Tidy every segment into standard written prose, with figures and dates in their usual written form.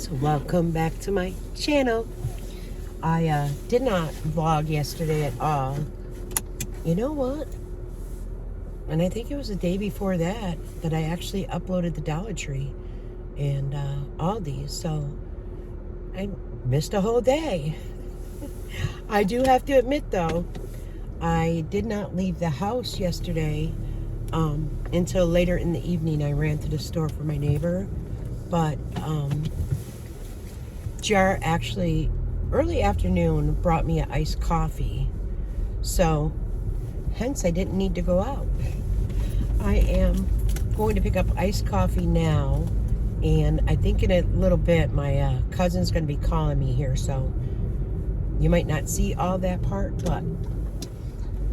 guys, welcome back to my channel. I did not vlog yesterday at all. You know what? And I think it was the day before that I actually uploaded the Dollar Tree and Aldi's, so I missed a whole day. I do have to admit though, I did not leave the house yesterday until later in the evening. I ran to the store for my neighbor, but Jar actually early afternoon brought me an iced coffee, so hence I didn't need to go out. I am going to pick up iced coffee now, and I think in a little bit my cousin's going to be calling me here, so you might not see all that part, but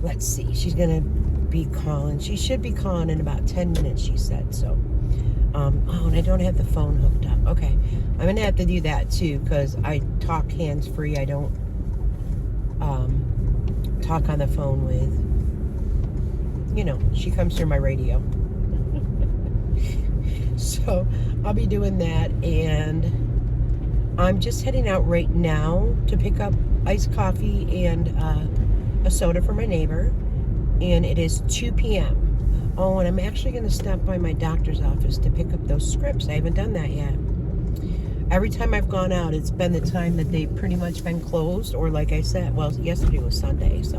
let's see. She's going to be calling. She should be calling in about 10 minutes, she said. So oh, and I don't have the phone hooked up. Okay, I'm gonna have to do that too, because I talk hands-free. I don't talk on the phone with, you know, she comes through my radio. So I'll be doing that, and I'm just heading out right now to pick up iced coffee and a soda for my neighbor, and it is 2 p.m. Oh, and I'm actually going to stop by my doctor's office to pick up those scripts. I haven't done that yet. Every time I've gone out, it's been the time that they've pretty much been closed, or like I said, well, yesterday was Sunday, so.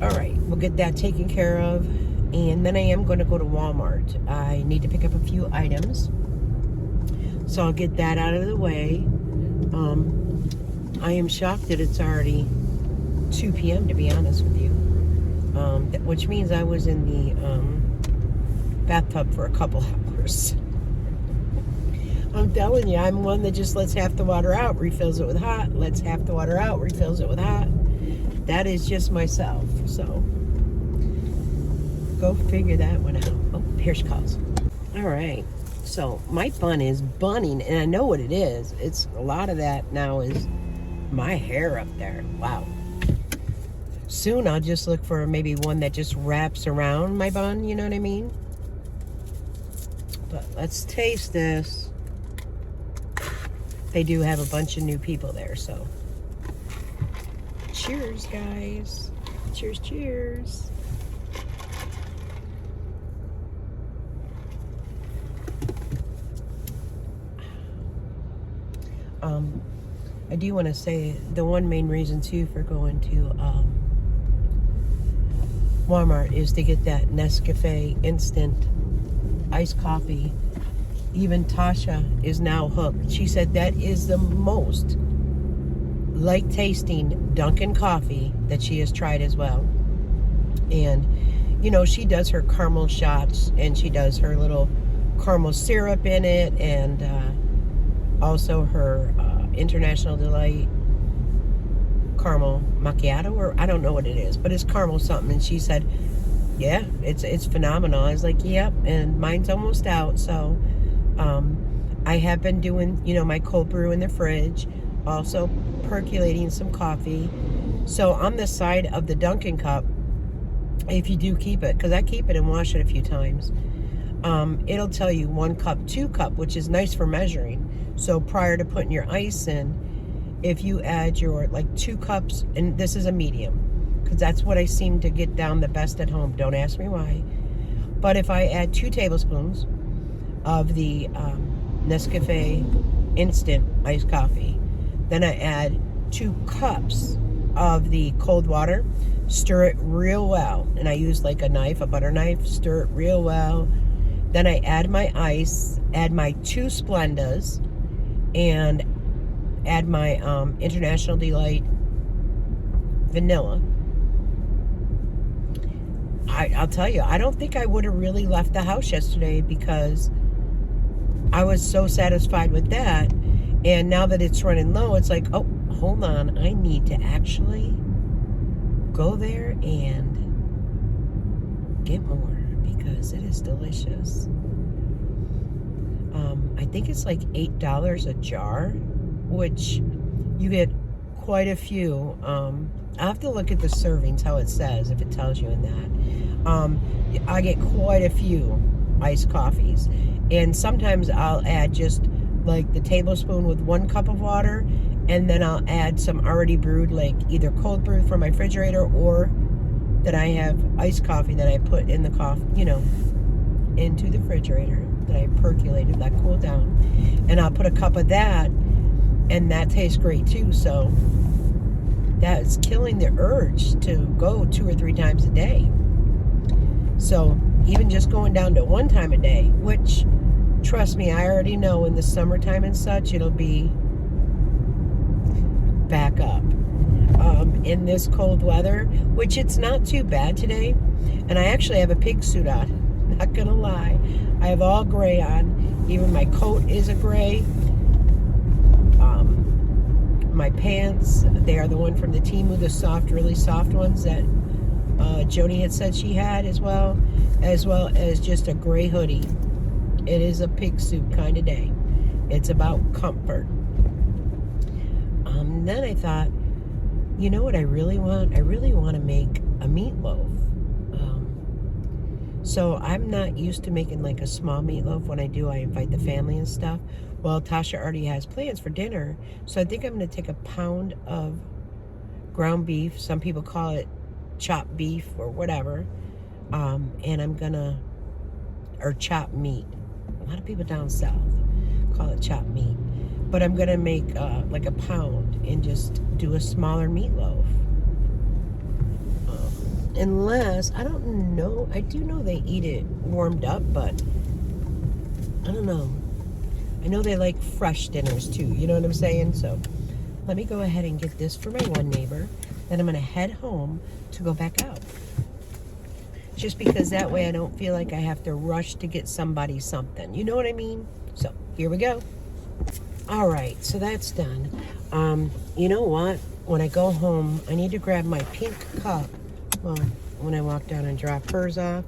All right, we'll get that taken care of, and then I am going to go to Walmart. I need to pick up a few items, so I'll get that out of the way. I am shocked that it's already 2 p.m., to be honest with you. Which means I was in the bathtub for a couple hours. I'm telling you, I'm one that just lets half the water out, refills it with hot, lets half the water out, refills it with hot. That is just myself, so go figure that one out. Oh, here she calls. All right, so my bun is bunning, and I know what it is. It's a lot of that now is my hair up there. Wow. Soon I'll just look for maybe one that just wraps around my bun, you know what I mean? But let's taste this. They do have a bunch of new people there, so. Cheers, guys. Cheers, cheers. I do want to say the one main reason too for going to Walmart is to get that Nescafe instant iced coffee. Even Tasha is now hooked. She said that is the most like tasting Dunkin' coffee that she has tried as well. And you know, she does her caramel shots, and she does her little caramel syrup in it, and also her International Delight caramel macchiato, or I don't know what it is, but it's caramel something. And she said, yeah, it's phenomenal. I was like, yep, and mine's almost out. So I have been doing, you know, my cold brew in the fridge, also percolating some coffee. So on the side of the Dunkin' cup, if you do keep it, because I keep it and wash it a few times, it'll tell you 1 cup, 2 cup, which is nice for measuring. So prior to putting your ice in, if you add your like 2 cups, and this is a medium, because that's what I seem to get down the best at home. Don't ask me why. But if I add 2 tablespoons of the Nescafe instant iced coffee, then I add 2 cups of the cold water, stir it real well, and I use like a knife, a butter knife, stir it real well. Then I add my ice, add my 2 Splendas, and add my International Delight vanilla. I'll tell you, I don't think I would have really left the house yesterday, because I was so satisfied with that. And now that it's running low, it's like, oh, hold on, I need to actually go there and get more, because it is delicious. I think it's like $8 a jar, which you get quite a few. I'll have to look at the servings, how it says, if it tells you in that. I get quite a few iced coffees, and sometimes I'll add just like the tablespoon with 1 cup of water, and then I'll add some already brewed, like either cold brew from my refrigerator or that I have iced coffee that I put in the into the refrigerator that I percolated, that cooled down. And I'll put a cup of that, and that tastes great too. So that's killing the urge to go 2 or 3 times a day. So even just going down to 1 time a day, which, trust me, I already know in the summertime and such, it'll be back up. In this cold weather, which it's not too bad today. And I actually have a pig suit on, not gonna lie. I have all gray on. Even my coat is a gray. My pants, they are the one from the Temu, the soft, really soft ones that Joni had said she had as well as just a gray hoodie. It is a pig suit kind of day. It's about comfort. Then I thought, you know what I really want? I really want to make a meatloaf. So I'm not used to making like a small meatloaf. When I do, I invite the family and stuff. Well, Tasha already has plans for dinner. So I think I'm going to take a pound of ground beef. Some people call it chopped beef or whatever. And I'm going to, or chopped meat. A lot of people down south call it chopped meat. But I'm going to make like a pound and just do a smaller meatloaf. Unless, I don't know, I do know they eat it warmed up, but I don't know. I know they like fresh dinners too, you know what I'm saying? So let me go ahead and get this for my one neighbor. Then I'm going to head home to go back out. Just because that way I don't feel like I have to rush to get somebody something. You know what I mean? So here we go. All right, so that's done. You know what? When I go home, I need to grab my pink cup. Well, when I walk down and drop hers off,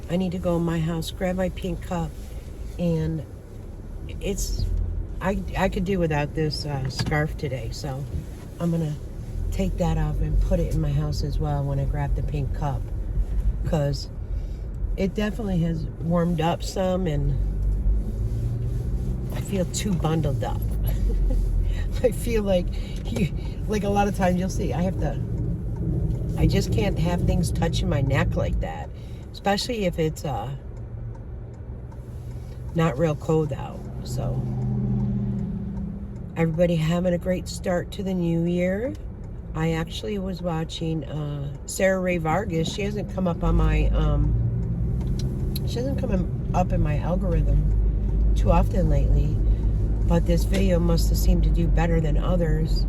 I need to go in my house, grab my pink cup, and I could do without this scarf today, so I'm gonna take that off and put it in my house as well when I grab the pink cup, because it definitely has warmed up some, and I feel too bundled up. I feel like a lot of times you'll see I just can't have things touching my neck like that, especially if it's not real cold out. So everybody having a great start to the new year. I actually was watching Sarah Ray Vargas. She hasn't come up on my in my algorithm too often lately, but this video must have seemed to do better than others,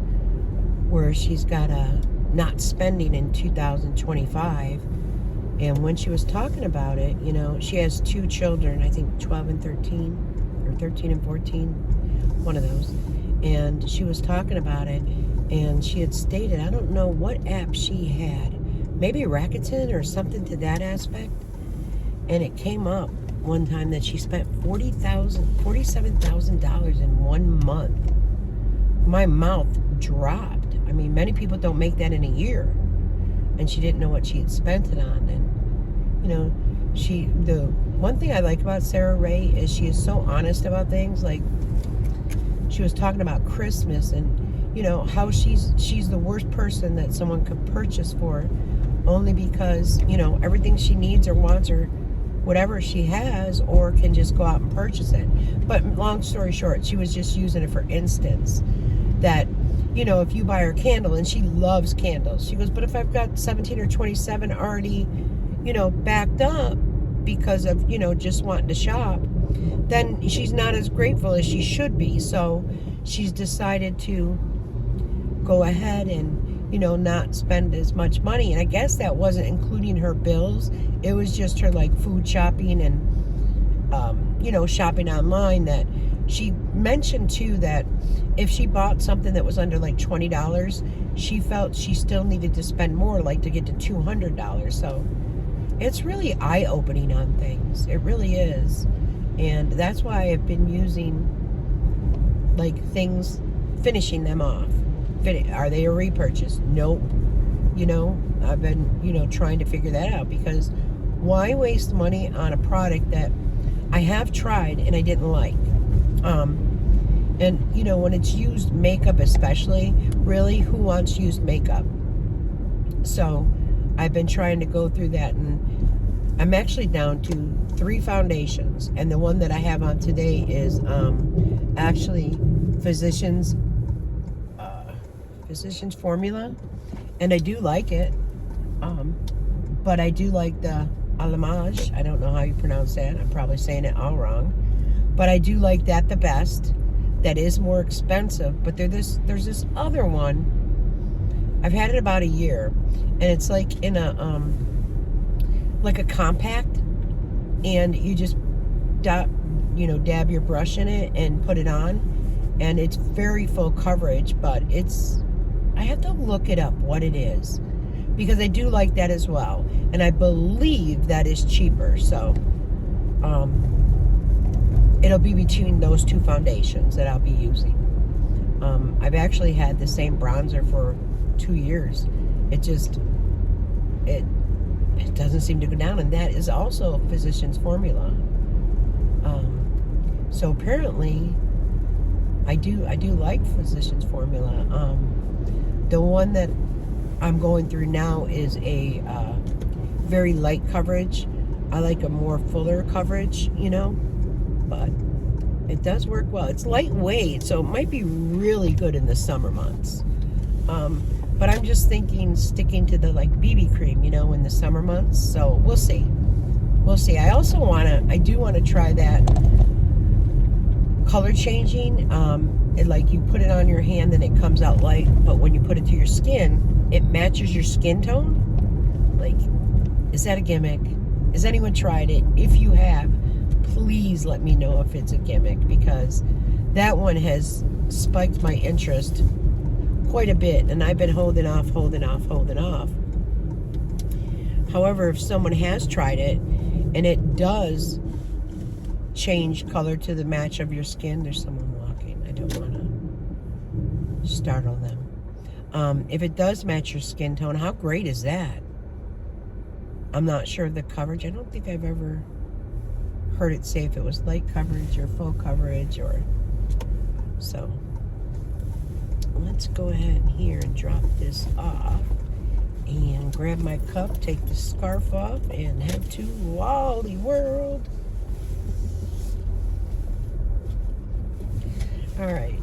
where she's got a not spending in 2025. And when she was talking about it, you know, she has 2 children, I think 12 and 13, or 13 and 14, one of those. And she was talking about it, and she had stated, I don't know what app she had, maybe Rakuten or something to that aspect. And it came up one time that she spent $47,000 in 1 month. My mouth dropped. I mean, many people don't make that in a year. And she didn't know what she had spent it on. And, you know, the one thing I like about Sarah Ray is she is so honest about things. Like, she was talking about Christmas and, you know, how she's the worst person that someone could purchase for, only because, you know, everything she needs or wants or whatever she has, or can just go out and purchase it. But long story short, she was just using it for instance, that, you know, if you buy her candle, and she loves candles, she goes, but if I've got 17 or 27 already, you know, backed up because of, you know, just wanting to shop, then she's not as grateful as she should be. So she's decided to go ahead and, you know, not spend as much money. And I guess that wasn't including her bills. It was just her, like, food shopping and, you know, shopping online. That she mentioned too that if she bought something that was under like $20, she felt she still needed to spend more, like to get to $200. So it's really eye-opening on things. It really is. And that's why I've been using, like, things, finishing them off. Are they a repurchase? Nope. You know, I've been, you know, trying to figure that out, because why waste money on a product that I have tried and I didn't like? And, you know, when it's used makeup especially, really, who wants used makeup? So I've been trying to go through that, and I'm actually down to 3 foundations. And the one that I have on today is actually Physicians Formula. And I do like it. But I do like the Alamage. I don't know how you pronounce that. I'm probably saying it all wrong. But I do like that the best. That is more expensive. But there's this other one. I've had it about a year. And it's like in a like a compact. And you just dab your brush in it and put it on. And it's very full coverage. But I have to look it up what it is. Because I do like that as well. And I believe that is cheaper. So, it'll be between those 2 foundations that I'll be using. I've actually had the same bronzer for 2 years. It doesn't seem to go down. And that is also a Physicians Formula. So apparently, I do like Physicians Formula. The one that I'm going through now is a very light coverage. I like a more fuller coverage, but it does work well. It's lightweight, so it might be really good in the summer months. But I'm just thinking sticking to the BB cream, in the summer months. So we'll see. I do want to try that color changing. You put it on your hand and it comes out light, but when you put it to your skin, it matches your skin tone. Is that a gimmick? Has anyone tried it? If you have, please let me know if it's a gimmick, because that one has spiked my interest quite a bit, and I've been holding off. However, if someone has tried it and it does change color to the match of your skin, there's someone walking. I don't want to startle them. If it does match your skin tone, how great is that? I'm not sure of the coverage. I don't think I've ever heard it say if it was light coverage or full coverage so. Let's go ahead here and drop this off and grab my cup, take the scarf off, and head to Wally World. All right,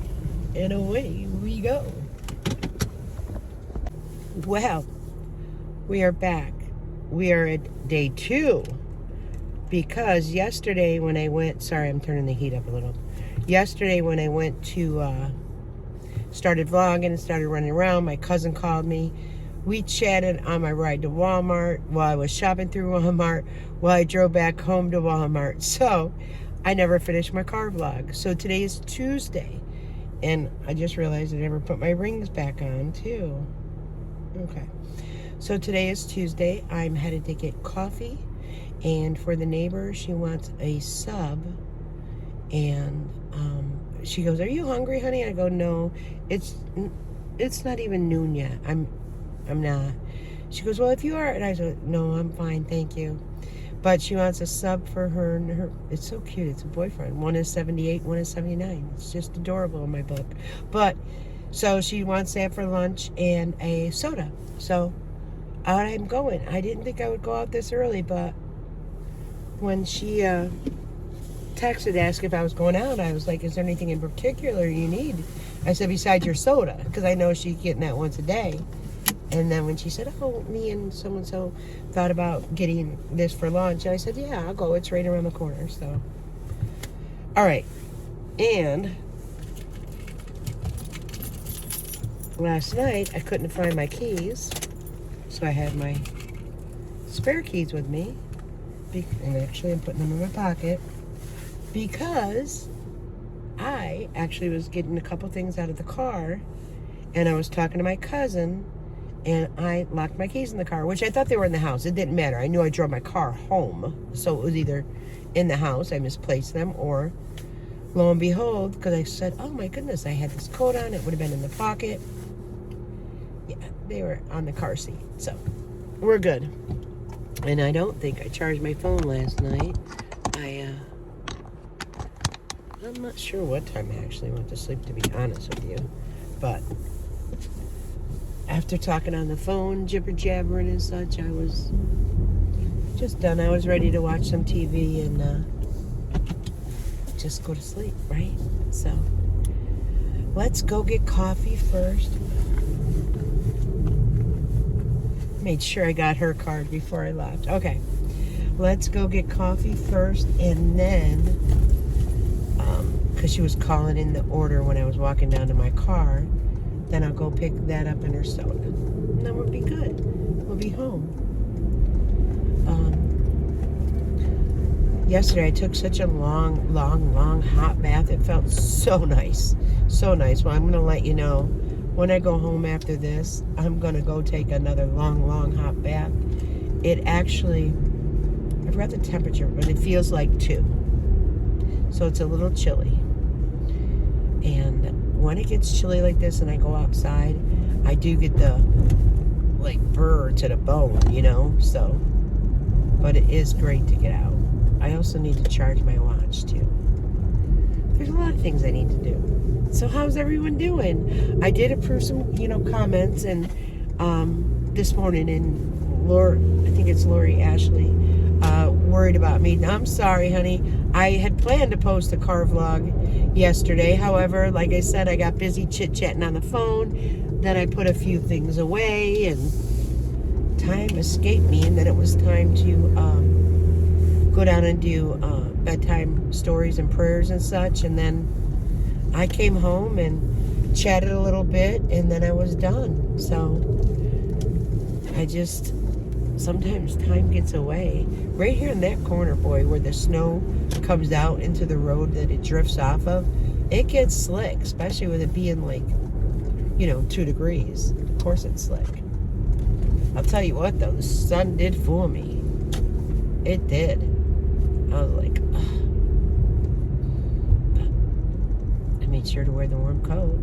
and away we go. Well, we are back. We are at day 2, because yesterday when I went, sorry, I'm turning the heat up a little. Yesterday when I went to, started vlogging and started running around, my cousin called me. We chatted on my ride to Walmart while I was shopping through Walmart, while I drove back home to Walmart. So I never finished my car vlog. So today is Tuesday, and I just realized I never put my rings back on too. Okay. So today is Tuesday. I'm headed to get coffee, and for the neighbor, she wants a sub, and she goes, "Are you hungry, honey?" And I go, "No, it's not even noon yet. I'm not." She goes, "Well, if you are," and I said, "No, I'm fine, thank you." But she wants a sub for her and her. It's so cute. It's a boyfriend. One is 78, one is 79. It's just adorable in my book. But so she wants that for lunch and a soda. So out I'm going. I didn't think I would go out this early, but when she texted, asked if I was going out, I was like, "Is there anything in particular you need?" I said, "Besides your soda," because I know she's getting that once a day. And then when she said, "Oh, me and so-and-so thought about getting this for lunch," I said, "Yeah, I'll go. It's right around the corner." So, all right. And last night, I couldn't find my keys, so I had my spare keys with me. And actually, I'm putting them in my pocket, because I actually was getting a couple things out of the car, and I was talking to my cousin, and I locked my keys in the car, which I thought they were in the house. It didn't matter. I knew I drove my car home, so it was either in the house, I misplaced them, or lo and behold, because I said, "Oh my goodness, I had this coat on, it would have been in the pocket." Yeah, they were on the car seat, so we're good. And I don't think I charged my phone last night. I'm not sure what time I actually went to sleep, to be honest with you. But after talking on the phone, jibber jabbering and such, I was just done. I was ready to watch some TV and just go to sleep, right? So let's go get coffee first. Made sure I got her card before I left. Okay, let's go get coffee first, and then because she was calling in the order when I was walking down to my car, then I'll go pick that up in her soda, and then we'll be good. We'll be home. Yesterday I took such a long hot bath. It felt so nice. So nice. Well, I'm going to let you know when I go home after this, I'm going to go take another long hot bath. It actually, I forgot the temperature, but it feels like 2. So it's a little chilly. And when it gets chilly like this and I go outside, I do get the, like, burr to the bone, you know? So, but it is great to get out. I also need to charge my watch too. There's a lot of things I need to do. So how's everyone doing? I did approve some, comments, and this morning, and I think it's Lori Ashley, worried about me. Now, I'm sorry, honey. I had planned to post a car vlog yesterday. However, like I said, I got busy chit-chatting on the phone. Then I put a few things away, and time escaped me, and then it was time to go down and do bedtime stories and prayers and such, and then I came home and chatted a little bit, and then I was done. So sometimes time gets away. Right here in that corner, boy, where the snow comes out into the road that it drifts off of, it gets slick, especially with it being like, 2 degrees. Of course it's slick. I'll tell you what though, the sun did fool me. It did. I was like, ugh. But I made sure to wear the warm coat.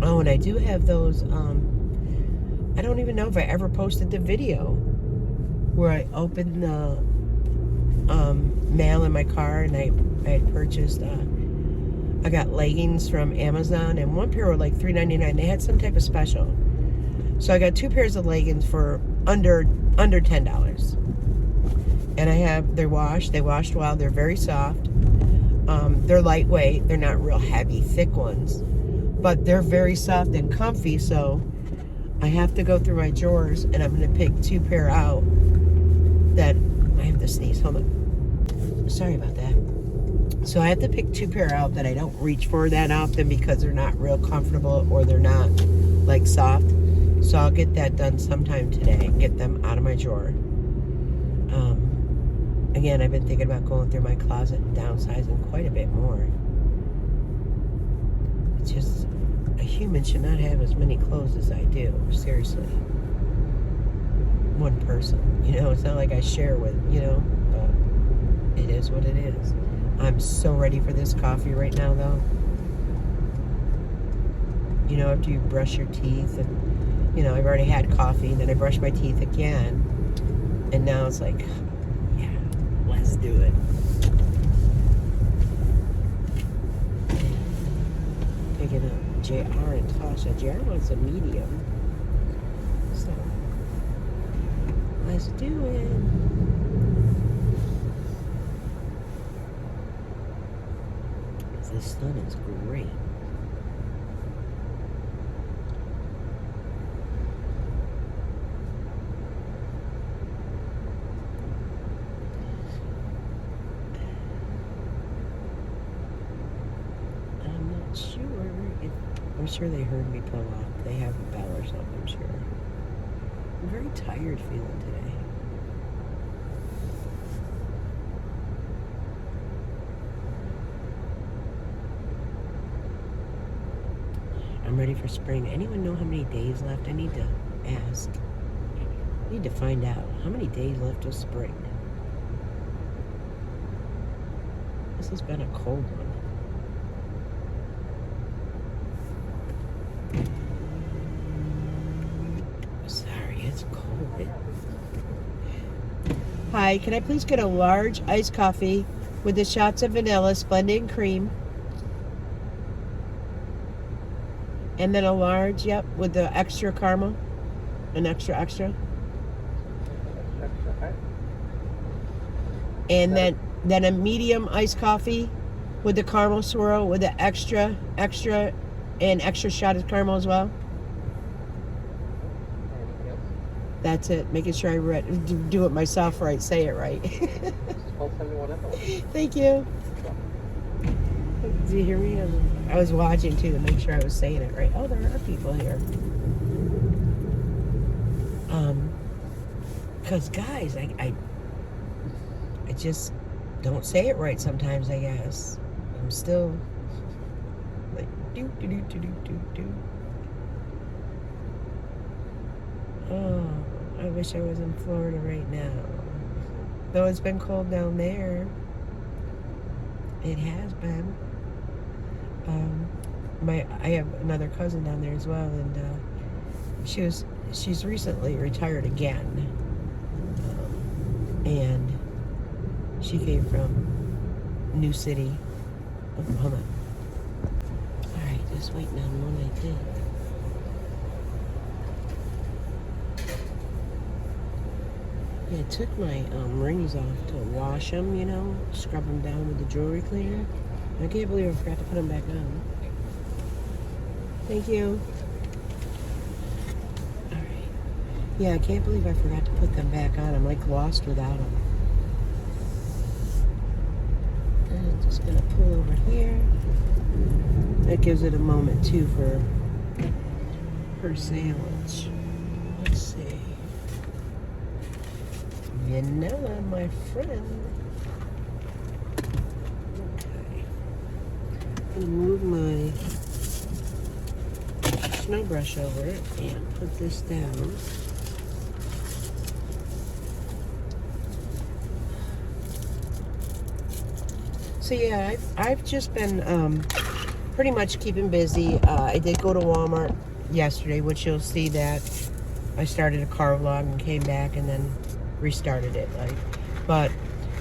Oh, and I do have those, I don't even know if I ever posted the video where I opened the mail in my car, and I had purchased, I got leggings from Amazon, and one pair were like $3.99. They had some type of special. So I got 2 pairs of leggings for under $10. And they're washed. They washed well. They're very soft. They're lightweight. They're not real heavy, thick ones. But they're very soft and comfy, so I have to go through my drawers, and I'm going to pick 2 pair out that, I have to sneeze. Hold on. Sorry about that. So I have to pick 2 pair out that I don't reach for that often because they're not real comfortable, or they're not, like, soft. So I'll get that done sometime today and get them out of my drawer. Again, I've been thinking about going through my closet and downsizing quite a bit more. It's just, a human should not have as many clothes as I do. Seriously. One person. It's not like I share with, but it is what it is. I'm so ready for this coffee right now, though. After you brush your teeth, and, I've already had coffee, and then I brushed my teeth again, and now it's like, let's do it. Picking up JR and Tasha. JR wants a medium. So, let's do it. The sun is great. I'm sure they heard me pull off. They have a bell or something, I'm sure. I'm very tired feeling today. I'm ready for spring. Anyone know how many days left? I need to ask. I need to find out how many days left of spring. This has been a cold one. It's cold. Hi, can I please get a large iced coffee with the shots of vanilla, Splenda, and cream? And then a large, yep, with the extra caramel. An extra. Extra. Okay. And then a medium iced coffee with the caramel swirl with the extra, and extra shot of caramel as well. Anything else? That's it. Making sure I do it myself right. Say it right. It's 1271 Thank you. Do you hear me? I was watching too to make sure I was saying it right. Oh, there are people here. Because guys, I just don't say it right sometimes, I guess. I'm still like do. Oh, I wish I was in Florida right now. Though it's been cold down there. It has been. I have another cousin down there as well, and she's recently retired again. And she came from New City. Oh, hold on. All right, just waiting on one, I think. Yeah, I took my rings off to wash them, scrub them down with the jewelry cleaner. I can't believe I forgot to put them back on. Thank you. All right. Yeah, I can't believe I forgot to put them back on. I'm like lost without them. And I'm just gonna pull over here. That gives it a moment too for her sandwich. Let's see. Vanilla, my friend. Okay. I'm gonna move my snow brush over it and put this down. So yeah, I've just been pretty much keeping busy. I did go to Walmart yesterday, which you'll see that I started a car vlog and came back and then restarted it. But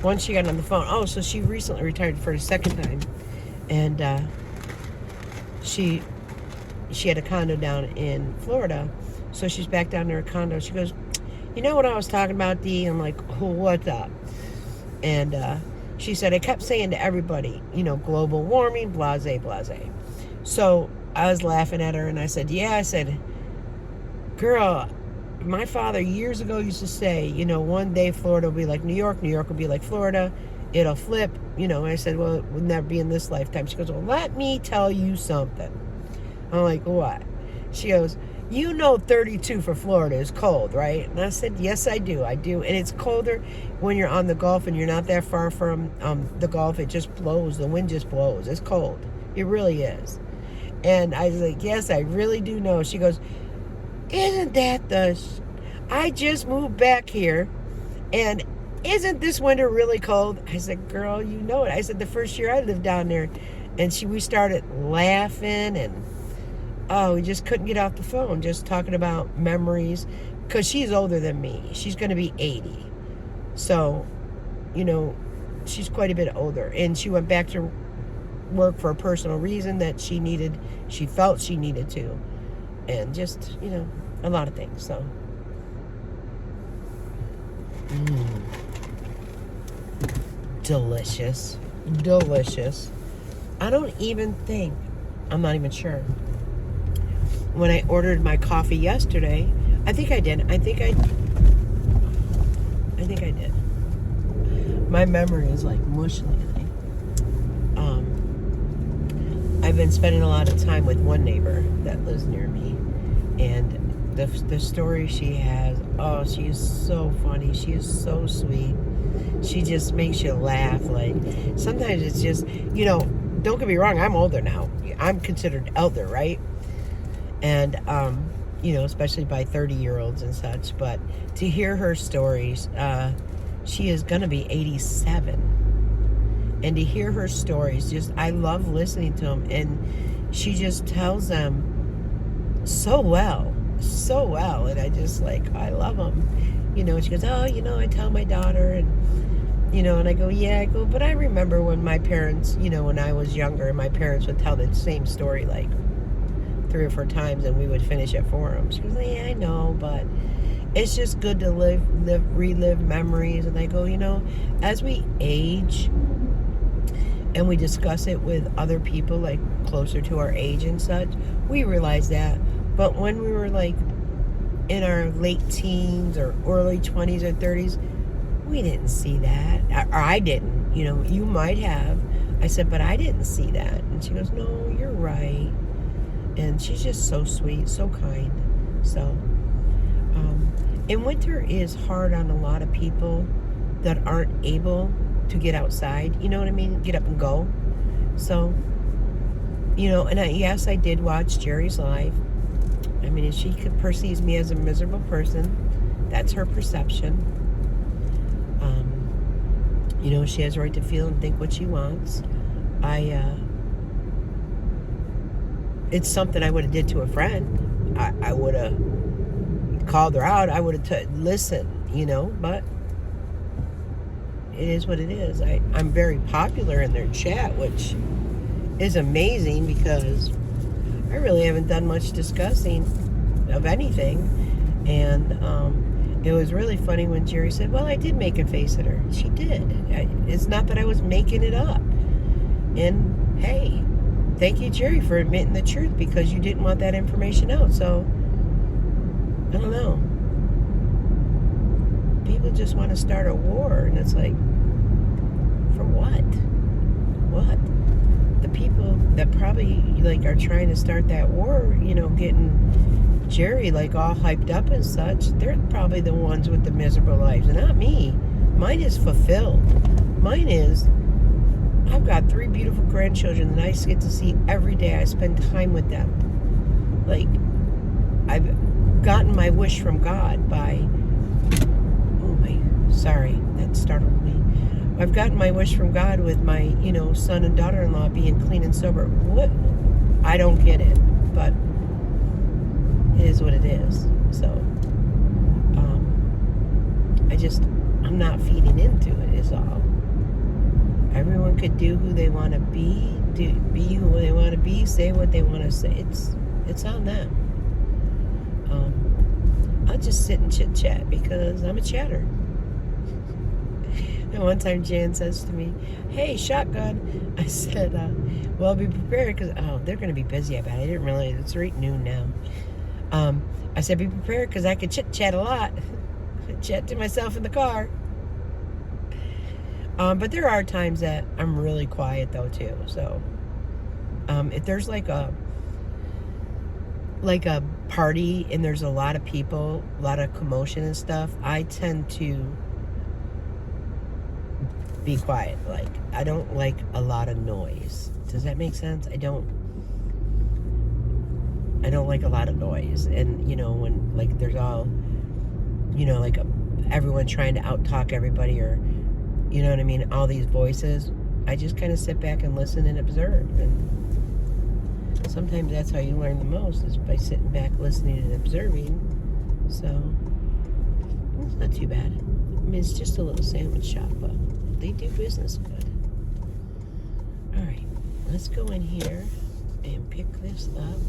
once she got on the phone, so she recently retired for the second time, and she had a condo down in Florida, so she's back down to her condo. She goes, "You know what I was talking about, Dee?" I'm like, "Oh, what's up?" And she said, "I kept saying to everybody, global warming, blase, blase." So I was laughing at her, and I said, "Yeah," I said, "Girl, my father years ago used to say, one day Florida will be like New York will be like Florida, it'll flip." I said, "Well, it would never be in this lifetime." She goes, "Well, let me tell you something." I'm like, "What?" She goes, 32 for Florida is cold, right?" And I said, "Yes, I do. And it's colder when you're on the Gulf and you're not that far from the Gulf. It just blows. The wind just blows. It's cold. It really is." And I was like, "Yes, I really do know." She goes, "Isn't that I just moved back here, and isn't this winter really cold?" I said, "Girl, you know it." I said, "The first year I lived down there," and we started laughing, and we just couldn't get off the phone, just talking about memories, because she's older than me. She's going to be 80. So, she's quite a bit older, and she went back to work for a personal reason that she felt she needed to, and just, a lot of things. So delicious. I'm not even sure. When I ordered my coffee yesterday, I think I did. My memory is like mush lately. I've been spending a lot of time with one neighbor that lives near me, and the story she has, she is so funny. She is so sweet. She just makes you laugh. Like, sometimes it's just, don't get me wrong, I'm older now. I'm considered elder, right? And, especially by 30-year-olds and such. But to hear her stories, she is going to be 87. And to hear her stories, I love listening to them. And she just tells them so well. And I love them. She goes, I tell my daughter, and I go, but I remember when my parents, when I was younger, my parents would tell the same story, like 3 or 4 times and we would finish it for him. She was like, yeah, I know, but it's just good to relive memories. And I go, as we age and we discuss it with other people like closer to our age and such, we realize that. But when we were like in our late teens or early 20s or 30s, we didn't see that. Or I didn't. You might have. I said, but I didn't see that. And she goes, no, you're right. And she's just so sweet, so kind. So, and winter is hard on a lot of people that aren't able to get outside. You know what I mean? Get up and go. So, and yes, I did watch Jerry's live. I mean, if she perceives me as a miserable person, that's her perception. She has a right to feel and think what she wants. It's something I would have did to a friend. I would have called her out. I would have listened, but it is what it is. I'm very popular in their chat, which is amazing because I really haven't done much discussing of anything. And it was really funny when Jerry said, well, I did make a face at her. She did. It's not that I was making it up. And hey, thank you, Jerry, for admitting the truth because you didn't want that information out. So, I don't know. People just want to start a war. And it's like, for what? What? The people that probably are trying to start that war, getting Jerry all hyped up and such, they're probably the ones with the miserable lives, and not me. Mine is fulfilled. Mine is, I've got 3 beautiful grandchildren that I get to see every day. I spend time with them. I've gotten my wish from God by, sorry, that startled me. I've gotten my wish from God with my, son and daughter-in-law being clean and sober. What? I don't get it, but it is what it is. So, I'm not feeding into it is all. Everyone could do who they want to be, be who they want to be, say what they want to say. It's on them. I'll just sit and chit-chat because I'm a chatter. And one time Jan says to me, hey, shotgun. I said, well, be prepared because, they're going to be busy, I bet. I didn't realize it's right noon now. I said, be prepared because I could chit-chat a lot. Chat to myself in the car. But there are times that I'm really quiet, though, too. So, if there's like a party and there's a lot of people, a lot of commotion and stuff, I tend to be quiet. I don't like a lot of noise. Does that make sense? I don't like a lot of noise. And, when, there's all, everyone trying to out-talk everybody or, you know what I mean, all these voices, I just kind of sit back and listen and observe. And sometimes that's how you learn the most, is by sitting back, listening and observing. So, it's not too bad. I mean, it's just a little sandwich shop, but they do business good. All right, let's go in here and pick this up.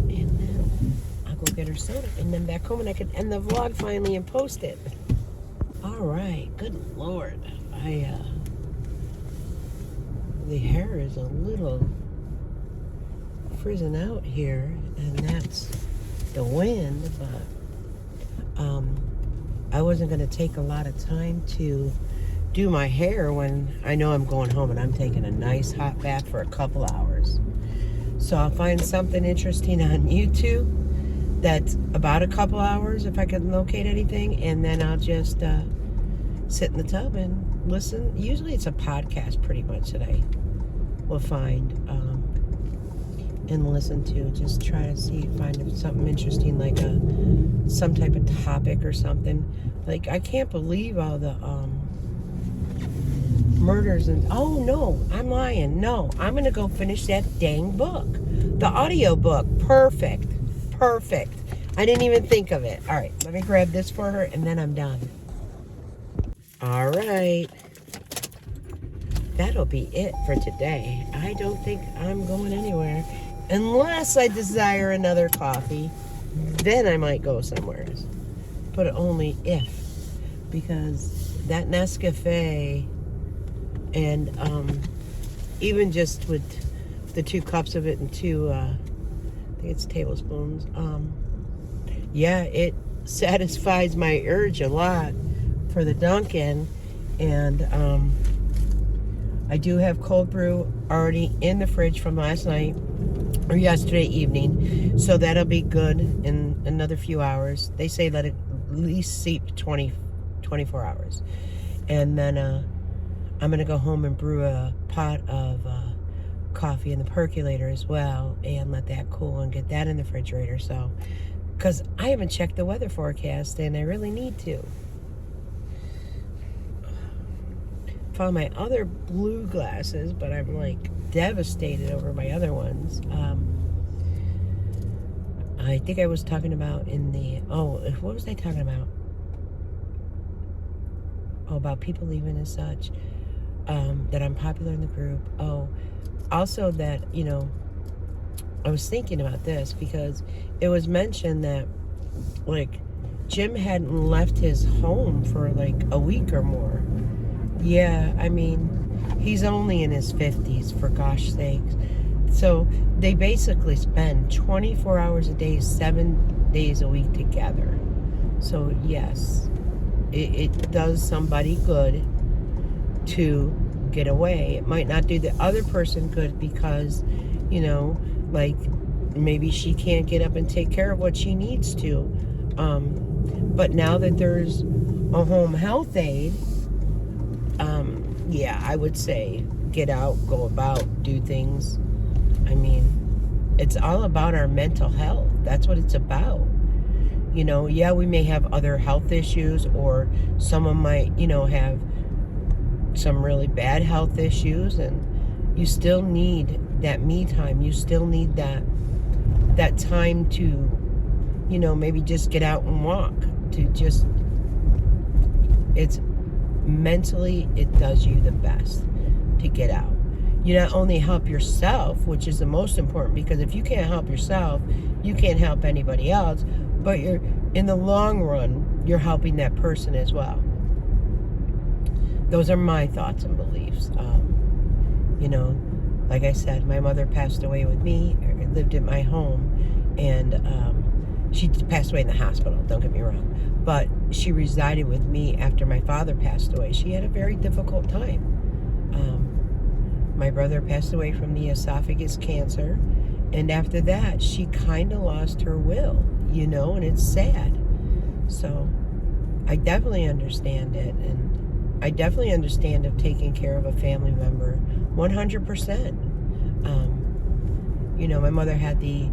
And then I'll go get her soda and then back home and I can end the vlog finally and post it. All right, good Lord. The hair is a little frizzing out here, and that's the wind, but I wasn't going to take a lot of time to do my hair when I know I'm going home and I'm taking a nice hot bath for a couple hours. So I'll find something interesting on YouTube that's about a couple hours if I can locate anything, and then I'll just sit in the tub and listen. Usually it's a podcast pretty much that I will find and listen to. Just try to find something interesting, like some type of topic or something. I can't believe all the murders and oh no, I'm lying. No, I'm gonna go finish that dang book. The audio book. Perfect. I didn't even think of it. All right, let me grab this for her and then I'm done. All right. That'll be it for today. I don't think I'm going anywhere. Unless I desire another coffee, then I might go somewhere. But only if. Because that Nescafe and even just with the 2 cups of it and 2, I think it's tablespoons, yeah, it satisfies my urge a lot for the Dunkin'. And I do have cold brew already in the fridge from last night or yesterday evening, so that'll be good in another few hours. They say let it at least seep 24 hours. And then I'm going to go home and brew a pot of coffee in the percolator as well and let that cool and get that in the refrigerator. So, because I haven't checked the weather forecast and I really need to. Found my other blue glasses, but I'm like devastated over my other ones. I think I was talking about in the, what was I talking about? Oh, about people leaving and such, that I'm popular in the group. Oh, also that, I was thinking about this because it was mentioned that, like, Jim hadn't left his home for like a week or more. Yeah, I mean, he's only in his 50s, for gosh sakes. So they basically spend 24 hours a day, 7 days a week together. So yes, it does somebody good to get away. It might not do the other person good because, like maybe she can't get up and take care of what she needs to. But now that there's a home health aide, yeah, I would say get out, go about, do things. I mean, it's all about our mental health. That's what it's about. Yeah, we may have other health issues, or someone might, have some really bad health issues, and you still need that me time. You still need that time to, maybe just get out and walk, it's mentally, it does you the best to get out. You not only help yourself, which is the most important, because if you can't help yourself, you can't help anybody else, but you're, in the long run, you're helping that person as well. Those are my thoughts and beliefs. Like I said, my mother passed away with me, lived at my home, and she passed away in the hospital, don't get me wrong, but she resided with me after my father passed away. She had a very difficult time. My brother passed away from the esophagus cancer, and after that, she kind of lost her will, and it's sad. So I definitely understand it, and I definitely understand of taking care of a family member 100%. My mother had the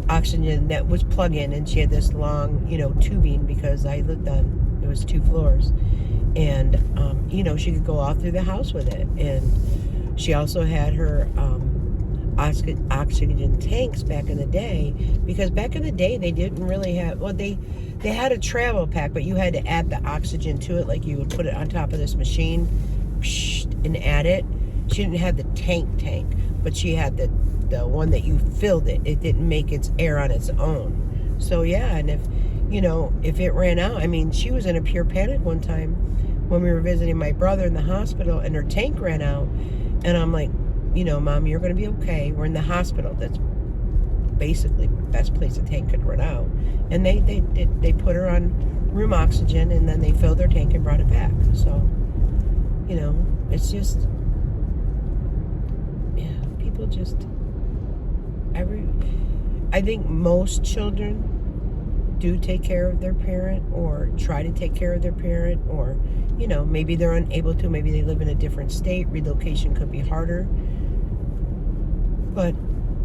oxygen that was plug-in, and she had this long, tubing, because I lived on, it was 2 floors, and she could go all through the house with it. And she also had her oxygen tanks back in the day, because back in the day they didn't really have, they had a travel pack, but you had to add the oxygen to it. Like, you would put it on top of this machine and add it. She didn't have the tank, but she had the one that you filled it. It didn't make its air on its own. So yeah, and if it ran out, I mean, she was in a pure panic one time when we were visiting my brother in the hospital, and her tank ran out, and I'm like, Mom, you're going to be okay. We're in the hospital. That's basically the best place a tank could run out. And they put her on room oxygen, and then they filled their tank and brought it back. So, it's just, yeah, people just, I think most children do take care of their parent, or try to take care of their parent, or, maybe they're unable to, maybe they live in a different state, relocation could be harder. But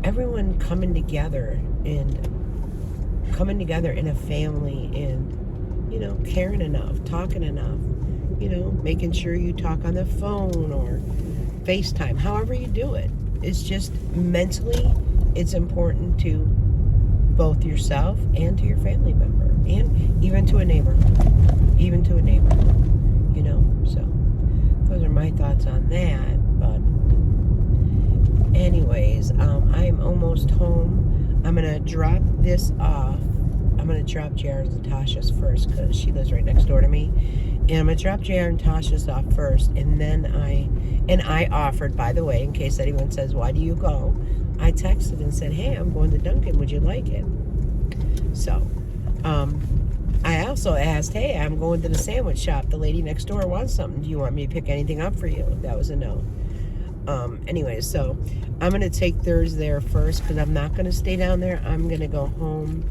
everyone coming together in a family, and, caring enough, talking enough, making sure you talk on the phone or FaceTime, however you do it. It's just mentally, it's important to both yourself and to your family member, and even to a neighbor, so those are my thoughts on that. But anyways, I'm almost almost home. I'm gonna drop this off. I'm gonna drop JR and Tasha's first because she lives right next door to me. And I'm gonna drop JR and Tasha's off first, and then I offered, by the way, in case anyone says, why do you go? I texted and said, hey, I'm going to Dunkin', would you like it? So, I also asked, hey, I'm going to the sandwich shop. The lady next door wants something. Do you want me to pick anything up for you? That was a no. Anyway, so I'm going to take theirs there first because I'm not going to stay down there. I'm going to go home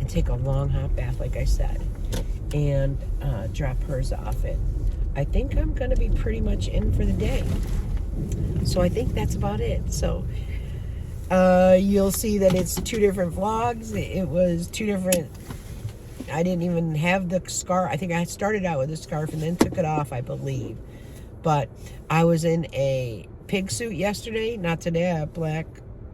and take a long hot bath, like I said, and drop hers off. I think I'm going to be pretty much in for the day. So I think that's about it. So you'll see that it's 2 different vlogs. It was 2 different... I didn't even have the scarf. I think I started out with a scarf and then took it off, I believe. But I was in a pig suit yesterday. Not today. I have black,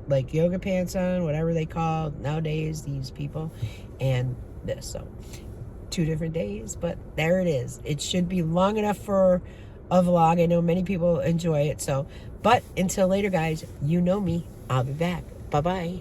like, yoga pants on, whatever they call nowadays, these people. And this. So 2 different days. But there it is. It should be long enough for a vlog. I know many people enjoy it. So, but until later, guys, you know me. I'll be back. Bye-bye.